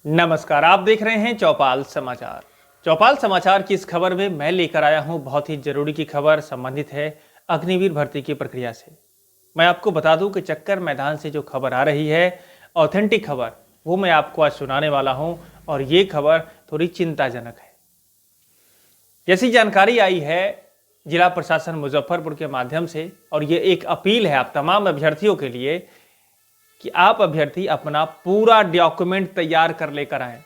नमस्कार, आप देख रहे हैं चौपाल समाचार। चौपाल समाचार की इस खबर में मैं लेकर आया हूं बहुत ही जरूरी की खबर संबंधित है अग्निवीर भर्ती की प्रक्रिया से। मैं आपको बता दूं कि चक्कर मैदान से जो खबर आ रही है, ऑथेंटिक खबर, वो मैं आपको आज सुनाने वाला हूं और ये खबर थोड़ी चिंताजनक है। जैसी जानकारी आई है जिला प्रशासन मुजफ्फरपुर के माध्यम से, और ये एक अपील है आप तमाम अभ्यर्थियों के लिए कि आप अभ्यर्थी अपना पूरा डॉक्यूमेंट तैयार कर लेकर आए।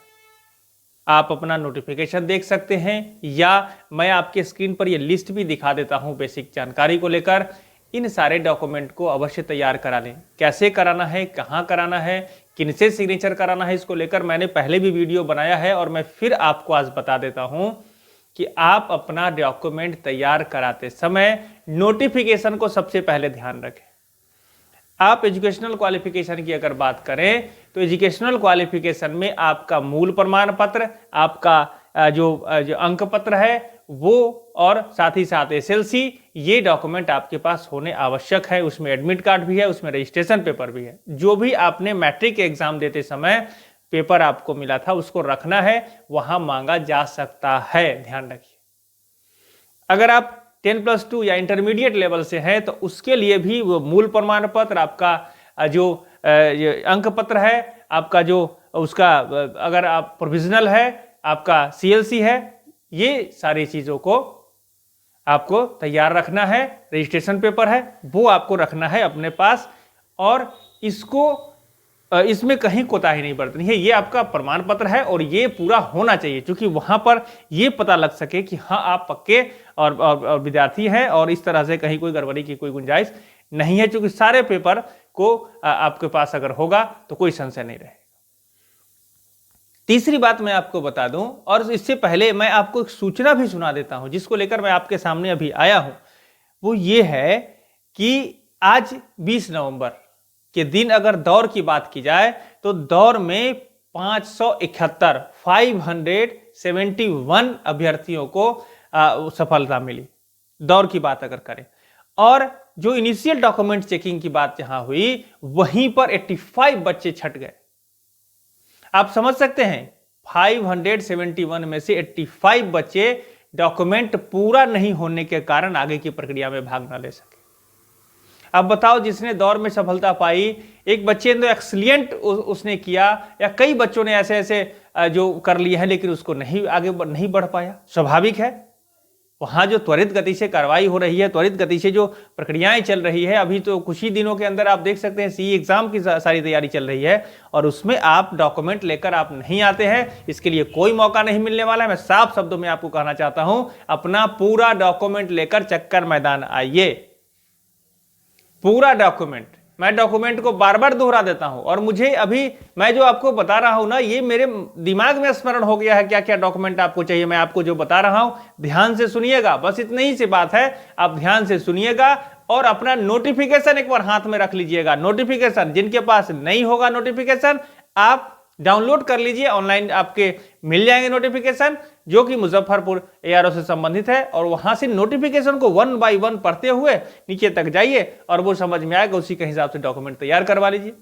आप अपना नोटिफिकेशन देख सकते हैं या मैं आपके स्क्रीन पर यह लिस्ट भी दिखा देता हूं बेसिक जानकारी को लेकर। इन सारे डॉक्यूमेंट को अवश्य तैयार करा लें। कैसे कराना है, कहां कराना है, किनसे सिग्नेचर कराना है, इसको लेकर मैंने पहले भी वीडियो बनाया है और मैं फिर आपको आज बता देता हूं कि आप अपना डॉक्यूमेंट तैयार कराते समय नोटिफिकेशन को सबसे पहले ध्यान रखें। आप एजुकेशनल क्वालिफिकेशन की अगर बात करें तो एजुकेशनल क्वालिफिकेशन में आपका मूल प्रमाण पत्र, आपका जो अंक पत्र है वो, और साथ ही साथ एसएलसी, ये डॉक्यूमेंट आपके पास होने आवश्यक है। उसमें एडमिट कार्ड भी है, उसमें रजिस्ट्रेशन पेपर भी है। जो भी आपने मैट्रिक एग्जाम देते समय पेपर आपको मिला था उसको रखना है, वहां मांगा जा सकता है, ध्यान रखिए। अगर आप 10+2 या इंटरमीडिएट लेवल से हैं तो उसके लिए भी वो मूल प्रमाण पत्र, आपका जो अंक पत्र है, आपका जो उसका अगर आप प्रोविजनल है, आपका सीएलसी है, ये सारी चीज़ों को आपको तैयार रखना है। रजिस्ट्रेशन पेपर है वो आपको रखना है अपने पास, और इसमें कहीं कोताही नहीं बरतनी है। ये आपका प्रमाण पत्र है और ये पूरा होना चाहिए, क्योंकि वहां पर ये पता लग सके कि हाँ आप पक्के और विद्यार्थी हैं और इस तरह से कहीं कोई गड़बड़ी की कोई गुंजाइश नहीं है। क्योंकि सारे पेपर को आपके पास अगर होगा तो कोई संशय नहीं रहेगा। तीसरी बात मैं आपको बता दूं, और इससे पहले मैं आपको एक सूचना भी सुना देता हूं जिसको लेकर मैं आपके सामने अभी आया हूं। वो ये है कि आज 20 नवंबर के दिन अगर दौर की बात की जाए तो दौर में 571 अभ्यर्थियों को सफलता मिली, दौर की बात अगर करें। और जो इनिशियल डॉक्यूमेंट चेकिंग की बात जहां हुई वहीं पर 85 बच्चे छट गए। आप समझ सकते हैं, 571 में से 85 बच्चे डॉक्यूमेंट पूरा नहीं होने के कारण आगे की प्रक्रिया में भाग न ले सके। अब बताओ, जिसने दौर में सफलता पाई, एक बच्चे ने तो एक्सीलेंट उसने किया, या कई बच्चों ने ऐसे जो कर लिए हैं लेकिन उसको आगे नहीं बढ़ पाया। स्वाभाविक है, वहां जो त्वरित गति से कार्रवाई हो रही है, त्वरित गति से जो प्रक्रियाएं चल रही है, अभी तो कुछ ही दिनों के अंदर आप देख सकते हैं सीई एग्जाम की सारी तैयारी चल रही है, और उसमें आप डॉक्यूमेंट लेकर आप नहीं आते हैं, इसके लिए कोई मौका नहीं मिलने वाला है। मैं साफ शब्दों में आपको कहना चाहता हूं, अपना पूरा डॉक्यूमेंट लेकर चक्कर मैदान आइए। पूरा डॉक्यूमेंट, मैं डॉक्यूमेंट को बार बार दोहरा देता हूं, और मुझे अभी मैं जो आपको बता रहा हूं ना, ये मेरे दिमाग में स्मरण हो गया है क्या क्या डॉक्यूमेंट आपको चाहिए। मैं आपको जो बता रहा हूं ध्यान से सुनिएगा, बस इतनी ही सी बात है, आप ध्यान से सुनिएगा और अपना नोटिफिकेशन एक बार हाथ में रख लीजिएगा। नोटिफिकेशन जिनके पास नहीं होगा नोटिफिकेशन, आप डाउनलोड कर लीजिए, ऑनलाइन आपके मिल जाएंगे नोटिफिकेशन, जो कि मुजफ्फरपुर एआरओ से संबंधित है। और वहां से नोटिफिकेशन को 1 बाय 1 पढ़ते हुए नीचे तक जाइए और वो समझ में आएगा, उसी के हिसाब से डॉक्यूमेंट तैयार करवा लीजिए।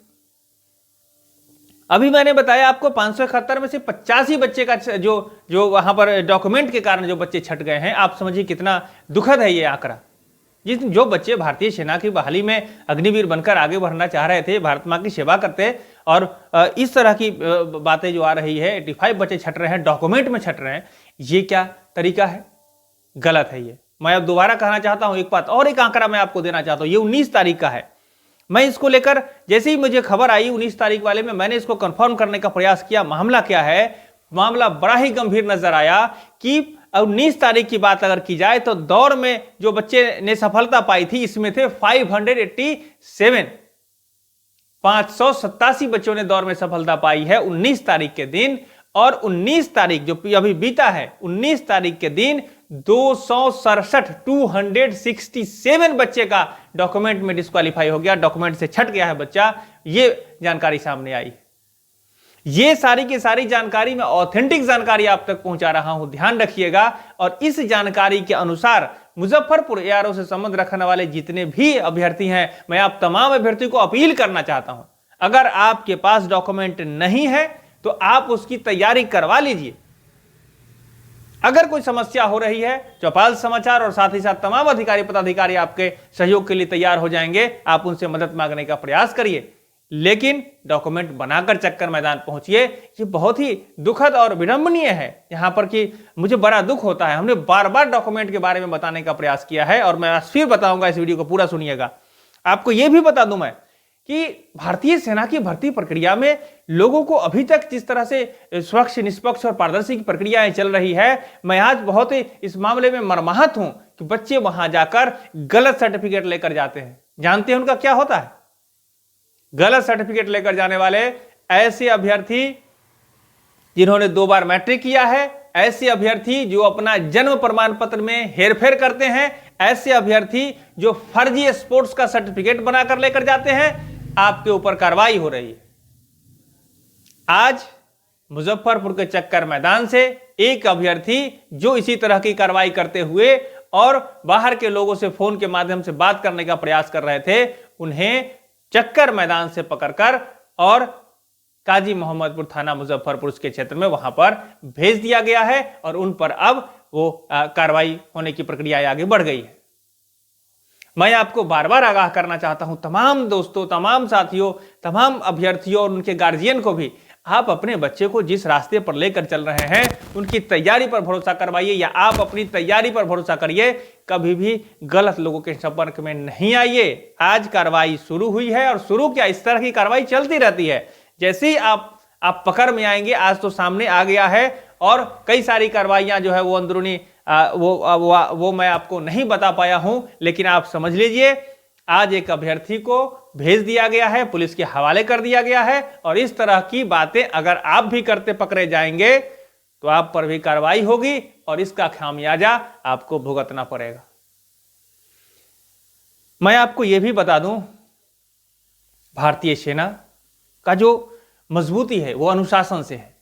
अभी मैंने बताया आपको 571 में से 85 बच्चे का जो वहां पर डॉक्यूमेंट के कारण जो बच्चे छट गए हैं। आप समझिए कितना दुखद है ये आंकड़ा। जो बच्चे भारतीय सेना की बहाली में अग्निवीर बनकर आगे बढ़ना चाह रहे थे, भारत मां की सेवा करते, और इस तरह की बातें जो आ रही है, 85 बच्चे छट रहे हैं, डॉक्यूमेंट में छट रहे हैं, ये क्या तरीका है? गलत है ये। मैं अब दोबारा कहना चाहता हूं एक बात, और एक आंकड़ा मैं आपको देना चाहता हूं। ये 19 तारीख का है। मैं इसको लेकर जैसे ही मुझे खबर आई 19 तारीख वाले में, मैंने इसको कंफर्म करने का प्रयास किया। मामला क्या है? मामला बड़ा ही गंभीर नजर आया कि 19 तारीख की बात अगर की जाए तो दौर में जो बच्चे ने सफलता पाई थी, इसमें थे 587 बच्चों ने दौर में सफलता पाई है 19 तारीख के दिन। और 19 तारीख जो अभी बीता है, 19 तारीख के दिन 267 बच्चे का डॉक्यूमेंट में डिस्क्वालीफाई हो गया, डॉक्यूमेंट से छट गया है बच्चा। ये जानकारी सामने आई। ये सारी की सारी जानकारी, मैं ऑथेंटिक जानकारी आप तक पहुंचा रहा हूं, ध्यान रखिएगा। और इस जानकारी के अनुसार मुजफ्फरपुर एआरओ से संबंध रखने वाले जितने भी अभ्यर्थी हैं, मैं आप तमाम अभ्यर्थियों को अपील करना चाहता हूं, अगर आपके पास डॉक्यूमेंट नहीं है तो आप उसकी तैयारी करवा लीजिए। अगर कोई समस्या हो रही है, चौपाल समाचार और साथ ही साथ तमाम अधिकारी पदाधिकारी आपके सहयोग के लिए तैयार हो जाएंगे। आप उनसे मदद मांगने का प्रयास करिए, लेकिन डॉक्यूमेंट बनाकर चक्कर मैदान पहुंचिए। ये बहुत ही दुखद और विडंबनीय है यहां पर कि मुझे बड़ा दुख होता है। हमने बार बार डॉक्यूमेंट के बारे में बताने का प्रयास किया है और मैं फिर बताऊंगा, इस वीडियो को पूरा सुनिएगा। आपको यह भी बता दूं मैं कि भारतीय सेना की भर्ती प्रक्रिया में लोगों को अभी तक जिस तरह से स्वच्छ, निष्पक्ष और पारदर्शी की प्रक्रियाएं चल रही है, मैं आज बहुत ही इस मामले में मर्माहत हूं कि बच्चे वहां जाकर गलत सर्टिफिकेट लेकर जाते हैं। जानते हैं उनका क्या होता है? गलत सर्टिफिकेट लेकर जाने वाले ऐसे अभ्यर्थी जिन्होंने 2 बार मैट्रिक किया है, ऐसे अभ्यर्थी जो अपना जन्म प्रमाण पत्र में हेरफेर करते हैं, ऐसे अभ्यर्थी जो फर्जी स्पोर्ट्स का सर्टिफिकेट बनाकर लेकर जाते हैं, आपके ऊपर कार्रवाई हो रही है। आज मुजफ्फरपुर के चक्कर मैदान से एक अभ्यर्थी जो इसी तरह की कार्रवाई करते हुए और बाहर के लोगों से फोन के माध्यम से बात करने का प्रयास कर रहे थे, उन्हें चक्कर मैदान से पकड़कर और काजी मोहम्मदपुर थाना मुजफ्फरपुर के क्षेत्र में वहां पर भेज दिया गया है और उन पर अब वो कार्रवाई होने की प्रक्रिया आगे बढ़ गई है। मैं आपको बार बार आगाह करना चाहता हूं, तमाम दोस्तों, तमाम साथियों, तमाम अभ्यर्थियों और उनके गार्जियन को भी, आप अपने बच्चे को जिस रास्ते पर लेकर चल रहे हैं उनकी तैयारी पर भरोसा करवाइए या आप अपनी तैयारी पर भरोसा करिए। कभी भी गलत लोगों के संपर्क में नहीं आइए। आज कार्रवाई शुरू हुई है और शुरू क्या, इस तरह की कार्रवाई चलती रहती है। जैसे ही आप पकड़ में आएंगे, आज तो सामने आ गया है और कई सारी कार्रवाइयां जो है वो अंदरूनी वो मैं आपको नहीं बता पाया हूं, लेकिन आप समझ लीजिए आज एक अभ्यर्थी को भेज दिया गया है, पुलिस के हवाले कर दिया गया है और इस तरह की बातें अगर आप भी करते पकड़े जाएंगे तो आप पर भी कार्रवाई होगी और इसका खामियाजा आपको भुगतना पड़ेगा। मैं आपको यह भी बता दूं, भारतीय सेना का जो मजबूती है वो अनुशासन से है।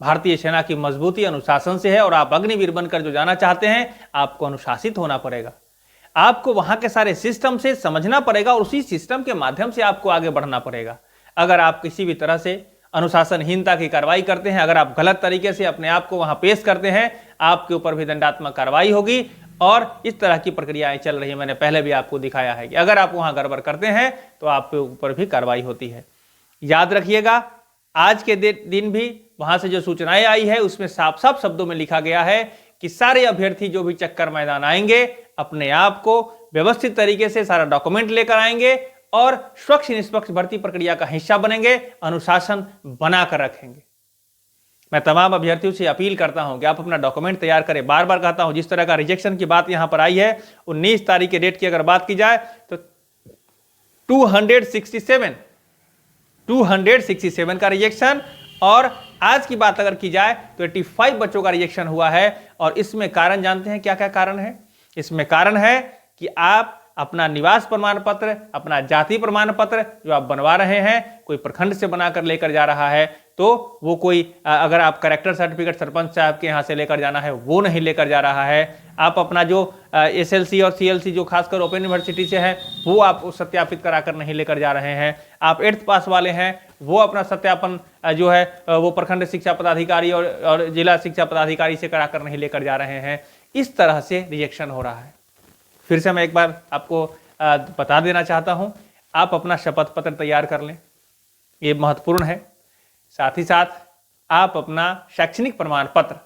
भारतीय सेना की मजबूती अनुशासन से है और आप अग्निवीर बनकर जो जाना चाहते हैं, आपको अनुशासित होना पड़ेगा। आपको वहां के सारे सिस्टम से समझना पड़ेगा और उसी सिस्टम के माध्यम से आपको आगे बढ़ना पड़ेगा। अगर आप किसी भी तरह से अनुशासनहीनता की कार्रवाई करते हैं, अगर आप गलत तरीके से अपने आप को वहां पेश करते हैं, आपके ऊपर भी दंडात्मक कार्रवाई होगी और इस तरह की प्रक्रियाएं चल रही है। मैंने पहले भी आपको दिखाया है कि अगर आप वहां गड़बड़ करते हैं तो आपके ऊपर भी कार्रवाई होती है। याद रखिएगा, आज के दिन भी वहां से जो सूचनाएं आई है उसमें साफ साफ शब्दों में लिखा गया है कि सारे अभ्यर्थी जो भी चक्कर मैदान आएंगे अपने आप को व्यवस्थित तरीके से सारा डॉक्यूमेंट लेकर आएंगे और स्वच्छ निष्पक्ष भर्ती प्रक्रिया का हिस्सा बनेंगे, अनुशासन बनाकर रखेंगे। मैं तमाम अभ्यर्थियों से अपील करता हूं कि आप अपना डॉक्यूमेंट तैयार करें। बार बार कहता हूं, जिस तरह का रिजेक्शन की बात यहां पर आई है, 19 तारीख के डेट की अगर बात की जाए तो 267 का रिजेक्शन और आज की बात अगर की जाए तो 85 बच्चों का रिजेक्शन हुआ है। और इसमें कारण जानते हैं क्या क्या कारण है? इसमें कारण है कि आप अपना निवास प्रमाण पत्र, अपना जाति प्रमाण पत्र जो आप बनवा रहे हैं, कोई प्रखंड से बनाकर लेकर जा रहा है तो वो कोई, अगर आप कैरेक्टर सर्टिफिकेट सरपंच साहब के यहाँ से लेकर जाना है वो नहीं लेकर जा रहा है। आप अपना जो SLC और CLC जो खासकर ओपन यूनिवर्सिटी से है वो आप सत्यापित कराकर नहीं लेकर जा रहे हैं। आप 8th पास वाले हैं, वो अपना सत्यापन जो है वो प्रखंड शिक्षा पदाधिकारी और जिला शिक्षा पदाधिकारी से कराकर नहीं लेकर जा रहे हैं। इस तरह से रिजेक्शन हो रहा है। फिर से मैं एक बार आपको बता देना चाहता हूं, आप अपना शपथ पत्र तैयार कर लें, ये महत्वपूर्ण है। साथ ही साथ आप अपना शैक्षणिक प्रमाण पत्र,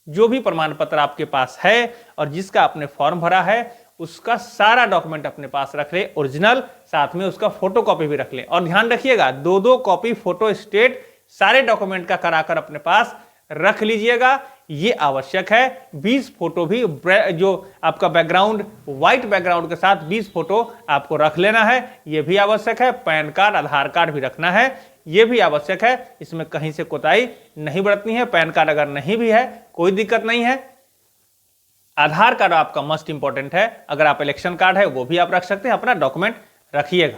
जो भी प्रमाण पत्र आपके पास है और जिसका आपने फॉर्म भरा है, उसका सारा डॉक्यूमेंट अपने पास रख ले, ओरिजिनल, साथ में उसका फोटो कॉपी भी रख ले। और ध्यान रखिएगा, 2-2 कॉपी फोटो स्टेट सारे डॉक्यूमेंट का कराकर अपने पास रख लीजिएगा, ये आवश्यक है। 20 फोटो भी, जो आपका बैकग्राउंड व्हाइट बैकग्राउंड के साथ 20 फोटो आपको रख लेना है, ये भी आवश्यक है। पैन कार्ड, आधार कार्ड भी रखना है, ये भी आवश्यक है। इसमें कहीं से कोताही नहीं बरतनी है। पैन कार्ड अगर नहीं भी है कोई दिक्कत नहीं है। आधार कार्ड आपका मस्ट इंपॉर्टेंट है। अगर आप इलेक्शन कार्ड है वो भी आप रख सकते हैं। अपना डॉक्यूमेंट रखिएगा।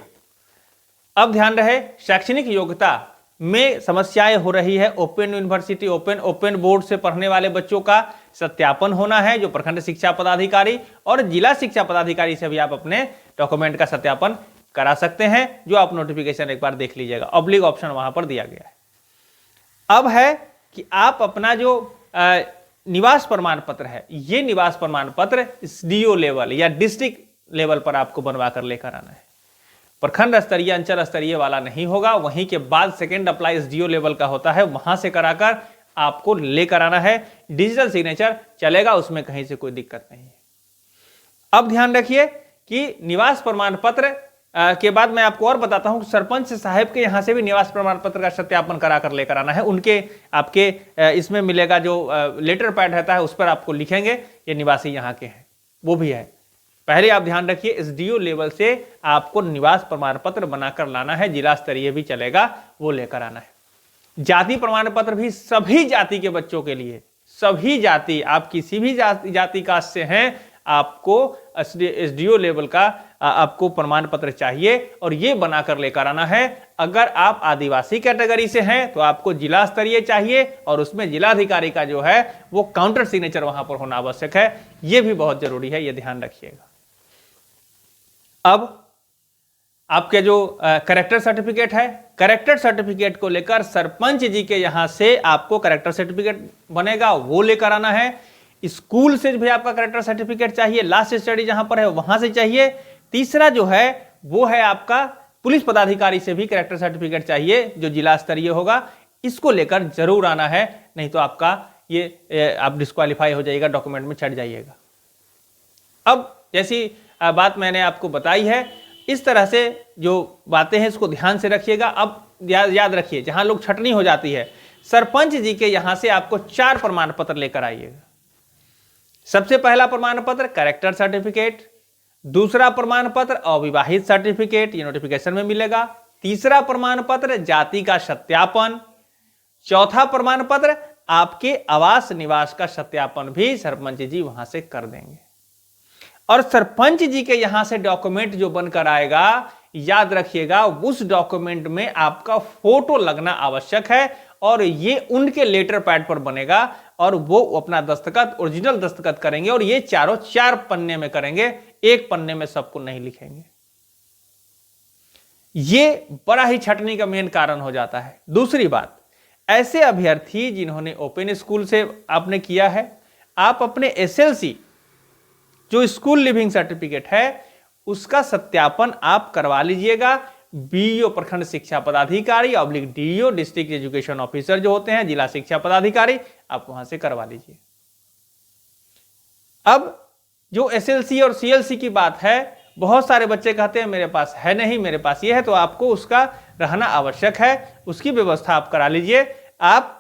अब ध्यान रहे, शैक्षणिक योग्यता में समस्याएं हो रही है। ओपन यूनिवर्सिटी, ओपन बोर्ड से पढ़ने वाले बच्चों का सत्यापन होना है, जो प्रखंड शिक्षा पदाधिकारी और जिला शिक्षा पदाधिकारी से भी आप अपने डॉक्यूमेंट का सत्यापन करा सकते हैं, जो आप नोटिफिकेशन एक बार देख लीजिएगा। ऑब्लिक ऑप्शन वहां पर दिया गया है। अब है कि आप अपना जो निवास प्रमाण पत्र है, ये निवास प्रमाण पत्र डीओ लेवल या डिस्ट्रिक्ट लेवल पर आपको बनवा कर लेकर आना है। प्रखंड स्तरीय, अंचल स्तरीय वाला नहीं होगा। वहीं के बाद सेकेंड अप्लाई डीओ लेवल का होता है, वहां से कराकर आपको लेकर आना है। डिजिटल सिग्नेचर चलेगा, उसमें कहीं से कोई दिक्कत नहीं है। अब ध्यान रखिए कि निवास प्रमाण पत्र के बाद मैं आपको और बताता हूं, सरपंच साहब के यहां से भी निवास प्रमाण पत्र का सत्यापन कराकर लेकर आना है। उनके आपके इसमें मिलेगा जो लेटर पैड रहता है, उस पर आपको लिखेंगे ये निवासी यहाँ के हैं, वो भी है। पहले आप ध्यान रखिए, इस डीओ लेवल से आपको निवास प्रमाण पत्र बनाकर लाना है। जिला स्तरीय भी चलेगा, वो लेकर आना है। जाति प्रमाण पत्र भी सभी जाति के बच्चों के लिए, सभी जाति, आप किसी भी जाति कास्ट से हैं, आपको एसडीओ लेवल का आपको प्रमाण पत्र चाहिए और ये बनाकर लेकर आना है। अगर आप आदिवासी कैटेगरी से हैं तो आपको जिला स्तरीय चाहिए और उसमें जिलाधिकारी का जो है वो काउंटर सिग्नेचर वहां पर होना आवश्यक है। ये भी बहुत जरूरी है, ये ध्यान रखिएगा। अब आपके जो करेक्टर सर्टिफिकेट है, करेक्टर सर्टिफिकेट को लेकर सरपंच जी के यहां से आपको करेक्टर सर्टिफिकेट बनेगा, वो लेकर आना है। स्कूल से भी आपका करेक्टर सर्टिफिकेट चाहिए, लास्ट स्टडी जहां पर है वहां से चाहिए। तीसरा जो है वो है आपका पुलिस पदाधिकारी से भी करेक्टर सर्टिफिकेट चाहिए, जो जिला स्तरीय होगा। इसको लेकर जरूर आना है, नहीं तो आपका ये आप डिस्क्वालीफाई हो जाइएगा, डॉक्यूमेंट में छट जाइएगा। अब जैसी बात मैंने आपको बताई है, इस तरह से जो बातें हैं इसको ध्यान से रखिएगा। अब याद रखिए, जहां लोग छटनी हो जाती है, सरपंच जी के यहां से आपको 4 प्रमाण पत्र लेकर आइएगा। सबसे पहला प्रमाण पत्र करेक्टर सर्टिफिकेट, दूसरा प्रमाण पत्र अविवाहित सर्टिफिकेट, ये नोटिफिकेशन में मिलेगा। तीसरा प्रमाण पत्र जाति का सत्यापन, चौथा प्रमाण पत्र आपके आवास निवास का सत्यापन भी सरपंच जी वहां से कर देंगे। और सरपंच जी के यहां से डॉक्यूमेंट जो बनकर आएगा, याद रखिएगा उस डॉक्यूमेंट में आपका फोटो लगना आवश्यक है और ये उनके लेटर पैड पर बनेगा और वो अपना दस्तखत, ओरिजिनल दस्तखत करेंगे और ये चारों 4 पन्ने में करेंगे, एक पन्ने में सबको नहीं लिखेंगे। ये बड़ा ही छटनी का मेन कारण हो जाता है। दूसरी बात, ऐसे अभ्यर्थी जिन्होंने ओपन स्कूल से आपने किया है, आप अपने एसएलसी जो स्कूल लिविंग सर्टिफिकेट है उसका सत्यापन आप करवा लीजिएगा। बीईओ प्रखंड शिक्षा पदाधिकारी oblique DEO district education officer जो होते हैं, जिला शिक्षा पदाधिकारी, आप वहां से करवा लीजिए। अब जो एसएलसी और सीएलसी की बात है, बहुत सारे बच्चे कहते हैं मेरे पास है नहीं, मेरे पास ये है, तो आपको उसका रहना आवश्यक है, उसकी व्यवस्था आप करा लीजिए। आप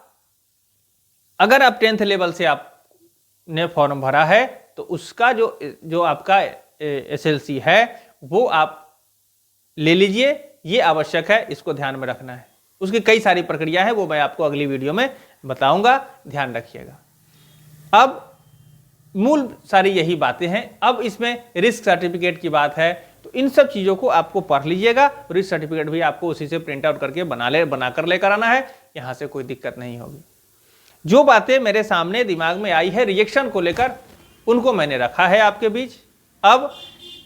अगर आप 10th लेवल से आपने फॉर्म भरा है तो उसका जो आपका एसएलसी है वो आप ले लीजिए, ये आवश्यक है, इसको ध्यान में रखना है। उसकी कई सारी प्रक्रिया है, वो मैं आपको अगली वीडियो में बताऊंगा, ध्यान रखिएगा। अब मूल सारी यही बातें हैं। अब इसमें रिस्क सर्टिफिकेट की बात है, तो इन सब चीजों को आपको पढ़ लीजिएगा। रिस्क सर्टिफिकेट भी आपको उसी से प्रिंट आउट करके बनाकर लेकर आना है, यहां से कोई दिक्कत नहीं होगी। जो बातें मेरे सामने दिमाग में आई है रिएक्शन को लेकर, उनको मैंने रखा है आपके बीच। अब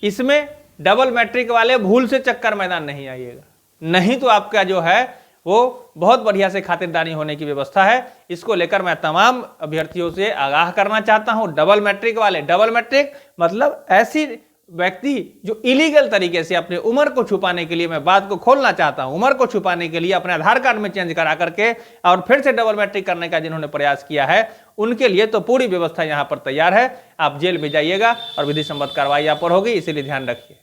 इसमें डबल मैट्रिक वाले भूल से चक्कर मैदान नहीं आइएगा, नहीं तो आपका जो है वो बहुत बढ़िया से खातिरदारी होने की व्यवस्था है। इसको लेकर मैं तमाम अभ्यर्थियों से आगाह करना चाहता हूं। डबल मैट्रिक वाले, डबल मैट्रिक मतलब ऐसी व्यक्ति जो इलीगल तरीके से अपने उम्र को छुपाने के लिए, मैं बात को खोलना चाहता हूं, उम्र को छुपाने के लिए अपने आधार कार्ड में चेंज करा करके और फिर से डबल मैट्रिक करने का जिन्होंने प्रयास किया है, उनके लिए तो पूरी व्यवस्था यहां पर तैयार है। आप जेल में जाइएगा और विधि सम्मत कार्रवाई आप पर होगी, इसीलिए ध्यान रखिए।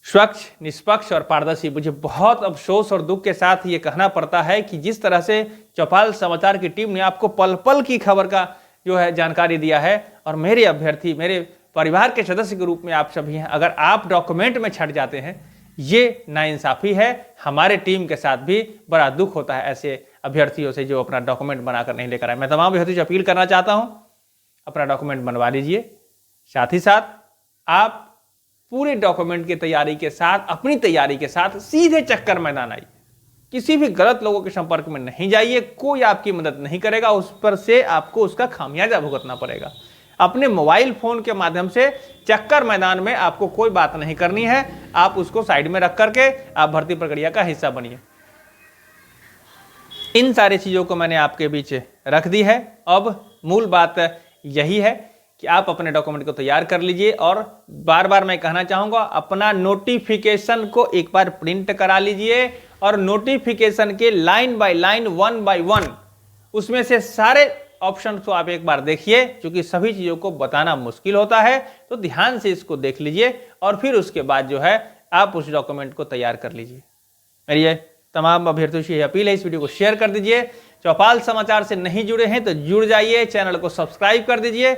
स्वच्छ, निष्पक्ष और पारदर्शी। मुझे बहुत अफसोस और दुख के साथ ये कहना पड़ता है कि जिस तरह से चौपाल समाचार की टीम ने आपको पल पल की खबर का जो है जानकारी दिया है, और मेरे अभ्यर्थी, मेरे परिवार के सदस्य के रूप में आप सभी हैं, अगर आप डॉक्यूमेंट में छट जाते हैं, ये नाइंसाफी है। हमारे टीम के साथ भी बड़ा दुख होता है ऐसे अभ्यर्थियों से जो अपना डॉक्यूमेंट बनाकर नहीं लेकर आए। मैं तमाम अभ्यर्थियों से अपील करना चाहता हूं, अपना डॉक्यूमेंट बनवा लीजिए। साथ ही साथ आप पूरे डॉक्यूमेंट की तैयारी के साथ, अपनी तैयारी के साथ सीधे चक्कर मैदान आइए। किसी भी गलत लोगों के संपर्क में नहीं जाइए, कोई आपकी मदद नहीं करेगा, उस पर से आपको उसका खामियाजा भुगतना पड़ेगा। अपने मोबाइल फोन के माध्यम से चक्कर मैदान में आपको कोई बात नहीं करनी है, आप उसको साइड में रख करके आप भर्ती प्रक्रिया का हिस्सा बनिए। इन सारी चीज़ों को मैंने आपके बीच रख दी है। अब मूल बात यही है कि आप अपने डॉक्यूमेंट को तैयार कर लीजिए और बार बार मैं कहना चाहूँगा अपना नोटिफिकेशन को एक बार प्रिंट करा लीजिए और नोटिफिकेशन के line by line, one by one, उसमें से सारे ऑप्शन को आप एक बार देखिए। क्योंकि सभी चीज़ों को बताना मुश्किल होता है, तो ध्यान से इसको देख लीजिए और फिर उसके बाद जो है आप उस डॉक्यूमेंट को तैयार कर लीजिए। मेरी ये तमाम अभ्यर्थियों से अपील है, इस वीडियो को शेयर कर दीजिए। चौपाल समाचार से नहीं जुड़े हैं तो जुड़ जाइए, चैनल को सब्सक्राइब कर दीजिए,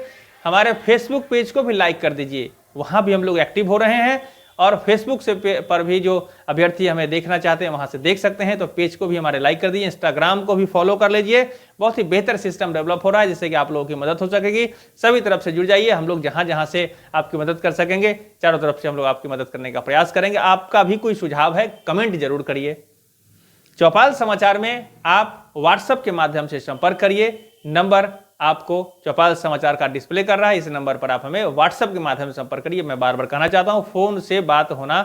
हमारे फेसबुक पेज को भी लाइक कर दीजिए, वहाँ भी हम लोग एक्टिव हो रहे हैं। और फेसबुक से पर भी जो अभ्यर्थी हमें देखना चाहते हैं वहाँ से देख सकते हैं, तो पेज को भी हमारे लाइक कर दीजिए। इंस्टाग्राम को भी फॉलो कर लीजिए, बहुत ही बेहतर सिस्टम डेवलप हो रहा है जिससे कि आप लोगों की मदद हो सकेगी। सभी तरफ से जुड़ जाइए, हम लोग जहाँ जहाँ से आपकी मदद कर सकेंगे चारों तरफ से हम लोग आपकी मदद करने का प्रयास करेंगे। आपका भी कोई सुझाव है कमेंट जरूर करिए। चौपाल समाचार में आप व्हाट्सएप के माध्यम से संपर्क करिए। नंबर आपको चौपाल समाचार का डिस्प्ले कर रहा है, इस नंबर पर आप हमें व्हाट्सएप के माध्यम से संपर्क करिए। मैं बार बार कहना चाहता हूं, फोन से बात होना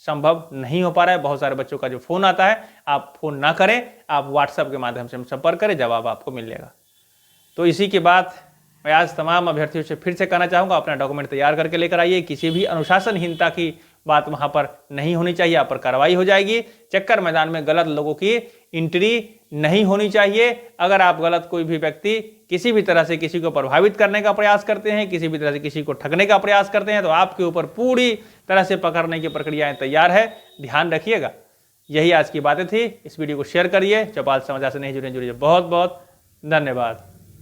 संभव नहीं हो पा रहा है, बहुत सारे बच्चों का जो फोन आता है, आप फोन ना करें, आप व्हाट्सएप के माध्यम से संपर्क करें, जवाब आपको मिल जाएगा। तो इसी के बाद मैं आज तमाम अभ्यर्थियों से फिर से कहना चाहूँगा, अपना डॉक्यूमेंट तैयार करके लेकर आइए। किसी भी अनुशासनहीनता की बात वहाँ पर नहीं होनी चाहिए, आप पर कार्रवाई हो जाएगी। चक्कर मैदान में गलत लोगों की एंट्री नहीं होनी चाहिए। अगर आप गलत कोई भी व्यक्ति किसी भी तरह से किसी को प्रभावित करने का प्रयास करते हैं, किसी भी तरह से किसी को ठगने का प्रयास करते हैं, तो आपके ऊपर पूरी तरह से पकड़ने की प्रक्रियाएं तैयार है, ध्यान रखिएगा। यही आज की बातें थी। इस वीडियो को शेयर करिए। चौपाल समाचार से नहीं जुड़े बहुत बहुत धन्यवाद।